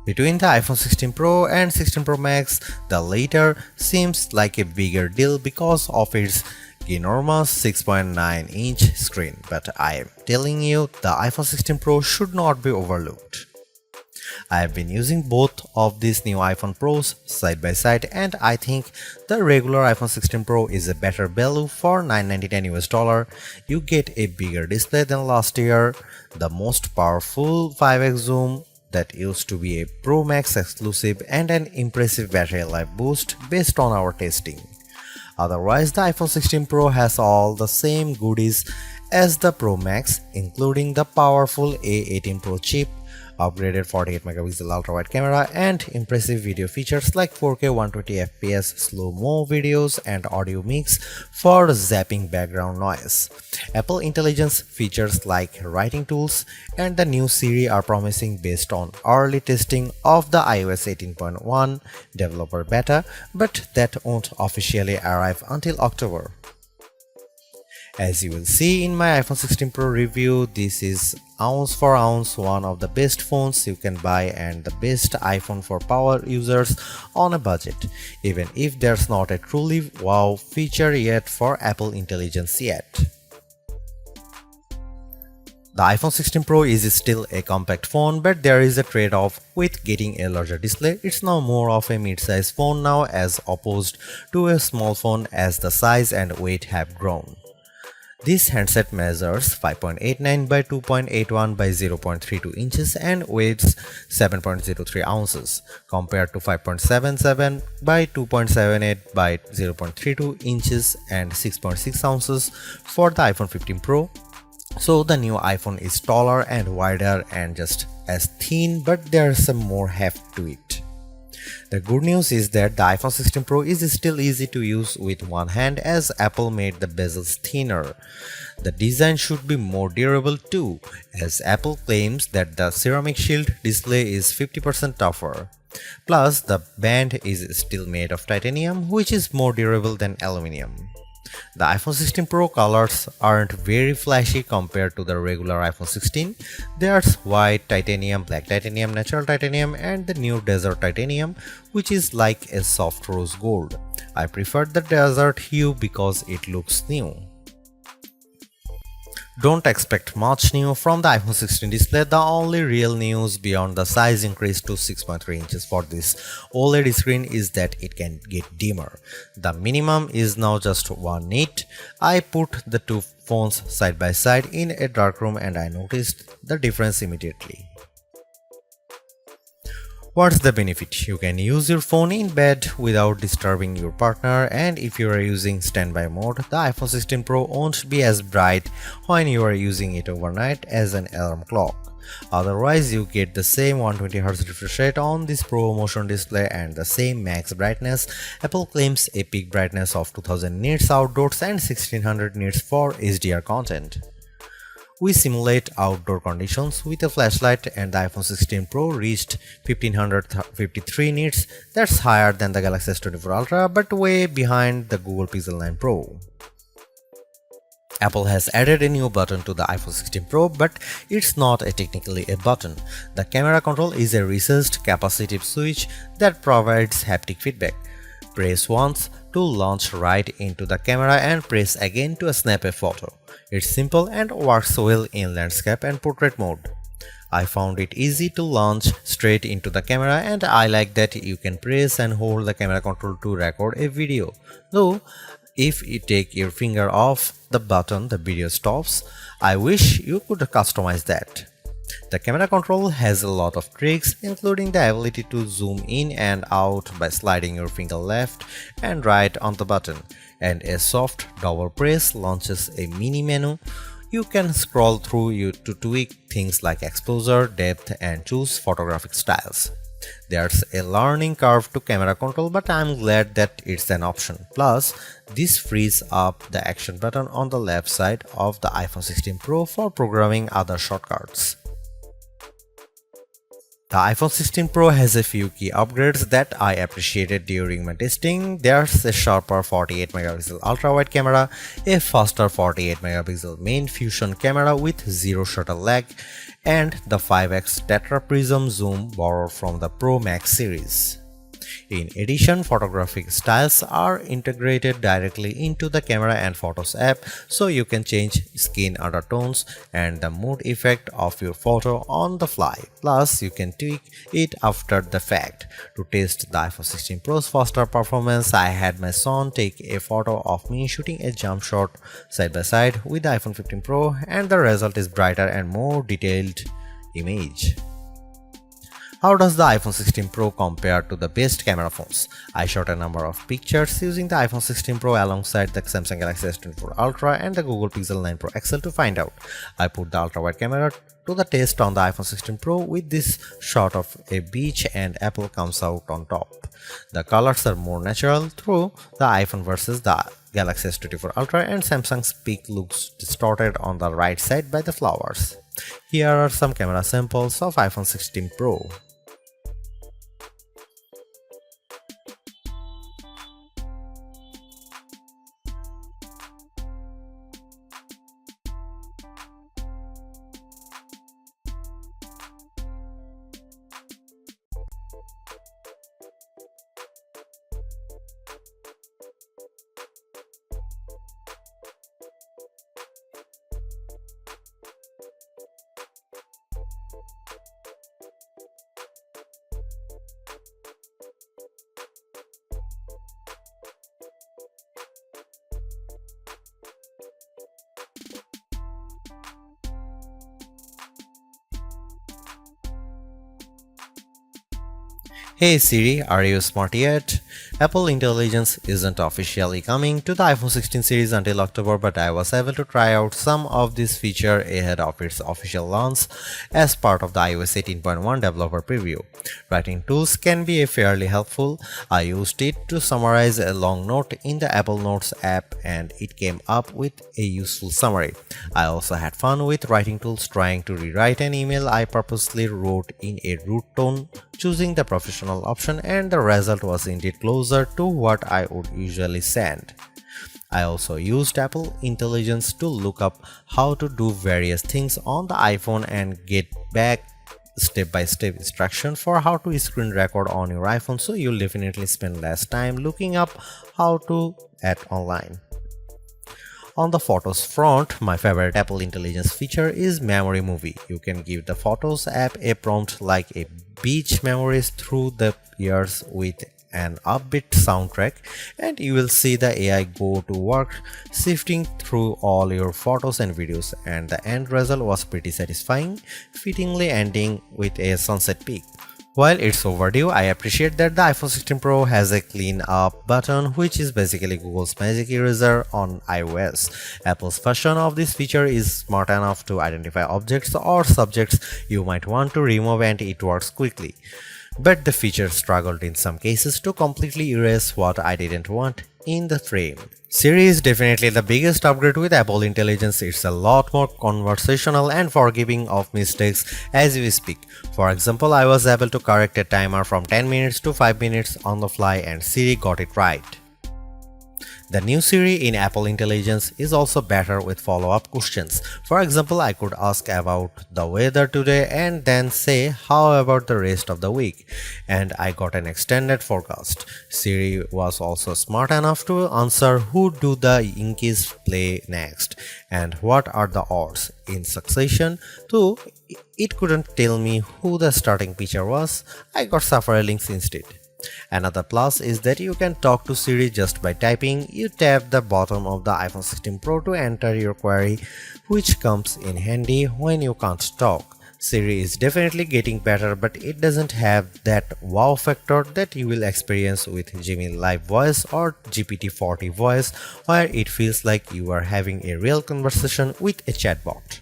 Between the iPhone 16 Pro and 16 Pro Max, the latter seems like a bigger deal because of its enormous 6.9-inch screen, but I am telling you, the iPhone 16 Pro should not be overlooked. I have been using both of these new iPhone Pros side by side, and I think the regular iPhone 16 Pro is a better value for $999. You get a bigger display than last year, the most powerful 5x zoom that used to be a Pro Max exclusive, and an impressive battery life boost based on our testing. Otherwise, the iPhone 16 Pro has all the same goodies as the Pro Max, including the powerful A18 Pro chip, upgraded 48 megapixel ultra-wide camera, and impressive video features like 4K 120fps slow-mo videos and audio mix for zapping background noise. Apple Intelligence features like writing tools and the new Siri are promising based on early testing of the iOS 18.1 developer beta, but that won't officially arrive until October. As you will see in my iPhone 16 Pro review, this is ounce for ounce one of the best phones you can buy and the best iPhone for power users on a budget, even if there's not a truly wow feature yet for Apple Intelligence yet. The iPhone 16 Pro is still a compact phone, but there is a trade-off with getting a larger display. It's now more of a mid-size phone now as opposed to a small phone as the size and weight have grown. This handset measures 5.89 by 2.81 by 0.32 inches and weighs 7.03 ounces, compared to 5.77 by 2.78 by 0.32 inches and 6.6 ounces for the iPhone 15 Pro. So the new iPhone is taller and wider and just as thin, but there's some more heft to it. The good news is that the iPhone 16 Pro is still easy to use with one hand as Apple made the bezels thinner. The design should be more durable too, as Apple claims that the ceramic shield display is 50% tougher. Plus, the band is still made of titanium, which is more durable than aluminum. The iPhone 16 Pro colors aren't very flashy compared to the regular iPhone 16. There's white titanium, black titanium, natural titanium, and the new desert titanium, which is like a soft rose gold. I prefer the desert hue because it looks new. Don't expect much new from the iPhone 16 display. The only real news beyond the size increase to 6.3 inches for this OLED screen is that it can get dimmer. The minimum is now just 1 nit. I put the two phones side by side in a dark room and I noticed the difference immediately. What's the benefit? You can use your phone in bed without disturbing your partner, and if you are using standby mode, the iPhone 16 Pro won't be as bright when you are using it overnight as an alarm clock. Otherwise, you get the same 120Hz refresh rate on this Pro Motion display and the same max brightness. Apple claims a peak brightness of 2000 nits outdoors and 1600 nits for HDR content. We simulate outdoor conditions with a flashlight and the iPhone 16 Pro reached 1553 nits. That's higher than the Galaxy S24 Ultra but way behind the Google Pixel 9 Pro. Apple has added a new button to the iPhone 16 Pro, but it's not technically a button. The camera control is a recessed capacitive switch that provides haptic feedback. Press once to launch right into the camera and press again to snap a photo. It's simple and works well in landscape and portrait mode. I found it easy to launch straight into the camera and I like that you can press and hold the camera control to record a video. Though, if you take your finger off the button, the video stops. I wish you could customize that. The camera control has a lot of tricks, including the ability to zoom in and out by sliding your finger left and right on the button, and a soft double press launches a mini menu. You can scroll through to tweak things like exposure, depth, and choose photographic styles. There's a learning curve to camera control, but I'm glad that it's an option. Plus, this frees up the action button on the left side of the iPhone 16 Pro for programming other shortcuts. The iPhone 16 Pro has a few key upgrades that I appreciated during my testing. There's a sharper 48 megapixel ultra-wide camera, a faster 48 megapixel main fusion camera with zero shutter lag, and the 5x Tetra Prism zoom borrowed from the Pro Max series. In addition, photographic styles are integrated directly into the camera and photos app, so you can change skin undertones and the mood effect of your photo on the fly. Plus, you can tweak it after the fact. To test the iPhone 16 Pro's faster performance, I had my son take a photo of me shooting a jump shot side by side with the iPhone 15 Pro, and the result is brighter and more detailed image. How does the iPhone 16 Pro compare to the best camera phones? I shot a number of pictures using the iPhone 16 Pro alongside the Samsung Galaxy S24 Ultra and the Google Pixel 9 Pro XL to find out. I put the ultra-wide camera to the test on the iPhone 16 Pro with this shot of a beach and Apple comes out on top. The colors are more natural through the iPhone versus the Galaxy S24 Ultra, and Samsung's peak looks distorted on the right side by the flowers. Here are some camera samples of iPhone 16 Pro. Hey Siri, are you smart yet? Apple Intelligence isn't officially coming to the iPhone 16 series until October, but I was able to try out some of this feature ahead of its official launch as part of the iOS 18.1 developer preview. Writing tools can be fairly helpful. I used it to summarize a long note in the Apple Notes app and it came up with a useful summary. I also had fun with writing tools trying to rewrite an email I purposely wrote in a rude tone, choosing the professional option, and the result was indeed closer to what I would usually send. I also used Apple Intelligence to look up how to do various things on the iPhone and get back step-by-step instruction for how to screen record on your iPhone, so you'll definitely spend less time looking up how to at online. On the Photos front, my favorite Apple Intelligence feature is Memory Movie. You can give the Photos app a prompt like a beach memories through the years with an upbeat soundtrack, and you will see the AI go to work sifting through all your photos and videos, and the end result was pretty satisfying, fittingly ending with a sunset peak. While it's overdue, I appreciate that the iPhone 16 Pro has a clean up button, which is basically Google's Magic Eraser on iOS. Apple's version of this feature is smart enough to identify objects or subjects you might want to remove, and it works quickly. But the feature struggled in some cases to completely erase what I didn't want in the frame. Siri is definitely the biggest upgrade with Apple Intelligence. It's a lot more conversational and forgiving of mistakes as we speak. For example, I was able to correct a timer from 10 minutes to 5 minutes on the fly, and Siri got it right. The new Siri in Apple Intelligence is also better with follow-up questions. For example, I could ask about the weather today and then say, how about the rest of the week? And I got an extended forecast. Siri was also smart enough to answer who do the Yankees play next and what are the odds in succession, though it couldn't tell me who the starting pitcher was. I got several links instead. Another plus is that you can talk to Siri just by typing. You tap the bottom of the iPhone 16 Pro to enter your query, which comes in handy when you can't talk. Siri is definitely getting better, but it doesn't have that wow factor that you will experience with Gemini Live Voice or GPT-40 Voice, where it feels like you are having a real conversation with a chatbot.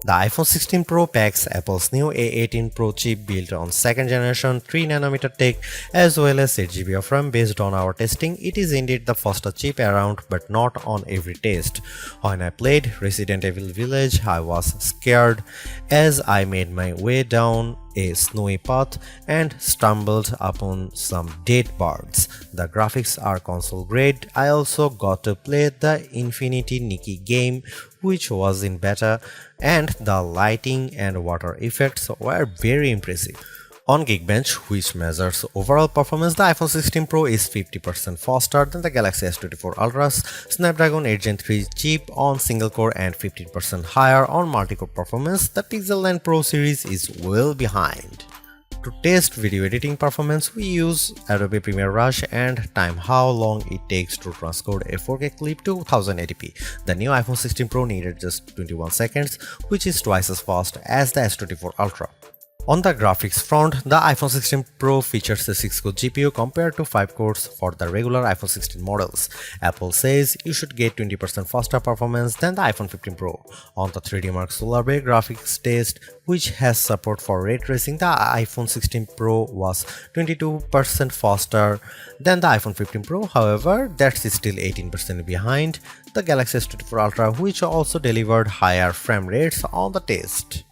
The iPhone 16 Pro packs Apple's new A18 Pro chip built on 2nd generation 3nm tech as well as 8GB of RAM. Based on our testing, it is indeed the fastest chip around, but not on every test. When I played Resident Evil Village, I was scared as I made my way down a snowy path and stumbled upon some dead birds. The graphics are console grade. I also got to play the Infinity Nikki game, which was in beta, and the lighting and water effects were very impressive. On Geekbench, which measures overall performance, the iPhone 16 Pro is 50% faster than the Galaxy S24 Ultra's Snapdragon 8 Gen 3 chip on single-core and 15% higher on multi-core performance. The Pixel 9 Pro series is well behind. To test video editing performance, we use Adobe Premiere Rush and time how long it takes to transcode a 4K clip to 1080p. The new iPhone 16 Pro needed just 21 seconds, which is twice as fast as the S24 Ultra. On the graphics front, the iPhone 16 Pro features a 6-core GPU compared to 5 cores for the regular iPhone 16 models. Apple says you should get 20% faster performance than the iPhone 15 Pro. On the 3D Mark Solar Bay graphics test, which has support for ray tracing, the iPhone 16 Pro was 22% faster than the iPhone 15 Pro. However, that's still 18% behind the Galaxy S24 Ultra, which also delivered higher frame rates on the test.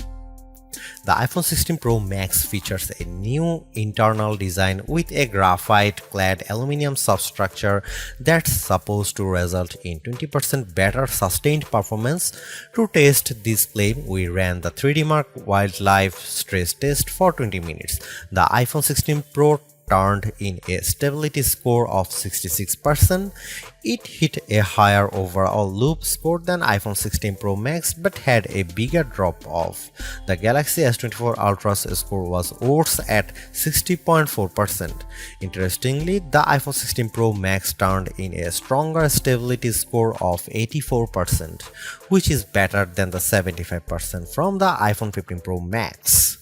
The iPhone 16 Pro Max features a new internal design with a graphite-clad aluminum substructure that's supposed to result in 20% better sustained performance. To test this claim, we ran the 3D Mark Wildlife stress test for 20 minutes. The iPhone 16 Pro turned in a stability score of 66%. It hit a higher overall loop score than iPhone 16 Pro Max but had a bigger drop-off. The Galaxy S24 Ultra's score was worse at 60.4%. Interestingly, the iPhone 16 Pro Max turned in a stronger stability score of 84%, which is better than the 75% from the iPhone 15 Pro Max.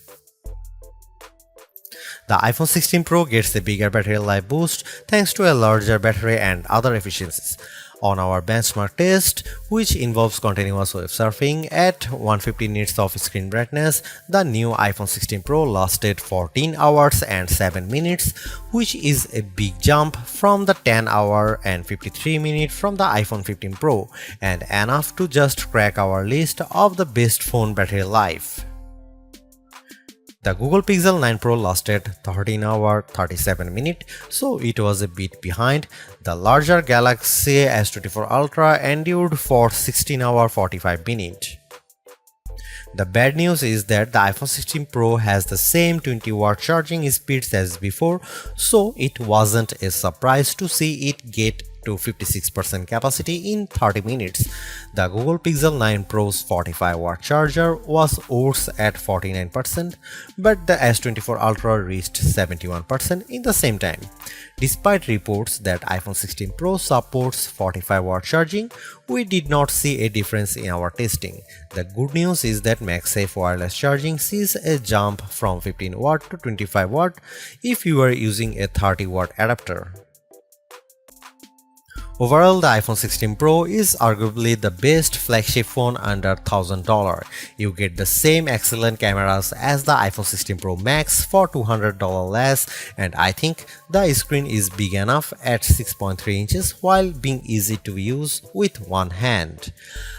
The iPhone 16 Pro gets a bigger battery life boost thanks to a larger battery and other efficiencies. On our benchmark test, which involves continuous web surfing at 150 nits of screen brightness, the new iPhone 16 Pro lasted 14 hours and 7 minutes, which is a big jump from the 10 hour and 53 minutes from the iPhone 15 Pro, and enough to just crack our list of the best phone battery life. The Google Pixel 9 Pro lasted 13 hours 37 minutes, so it was a bit behind. The larger Galaxy S24 Ultra endured for 16 hours 45 minutes. The bad news is that the iPhone 16 Pro has the same 20-watt charging speeds as before, so it wasn't a surprise to see it get to 56% capacity in 30 minutes. The Google Pixel 9 Pro's 45-watt charger was worse at 49%, but the S24 Ultra reached 71% in the same time. Despite reports that iPhone 16 Pro supports 45-watt charging, we did not see a difference in our testing. The good news is that MagSafe wireless charging sees a jump from 15W to 25W if you are using a 30-watt adapter. Overall, the iPhone 16 Pro is arguably the best flagship phone under $1,000. You get the same excellent cameras as the iPhone 16 Pro Max for $200 less, and I think the screen is big enough at 6.3 inches while being easy to use with one hand.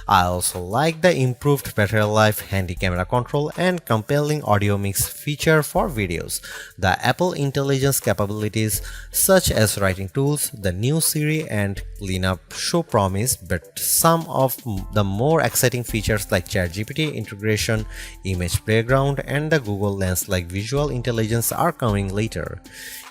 I also like the improved battery life, handy camera control, and compelling audio mix feature for videos. The Apple Intelligence capabilities such as writing tools, the new Siri, and cleanup show promise, but some of the more exciting features like ChatGPT integration, image playground, and the Google Lens like visual intelligence are coming later.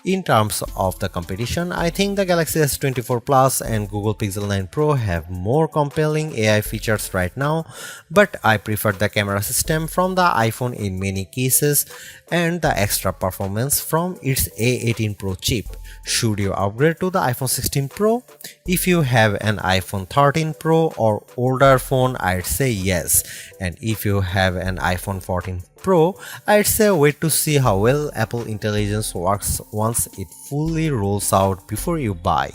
In terms of the competition, I think the Galaxy S24 Plus and Google Pixel 9 Pro have more compelling AI features right now, but I prefer the camera system from the iPhone in many cases and the extra performance from its A18 Pro chip. Should you upgrade to the iPhone 16 Pro? If you have an iPhone 13 Pro or older phone, I'd say yes. And if you have an iPhone 14 Pro, I'd say wait to see how well Apple Intelligence works once it fully rolls out before you buy.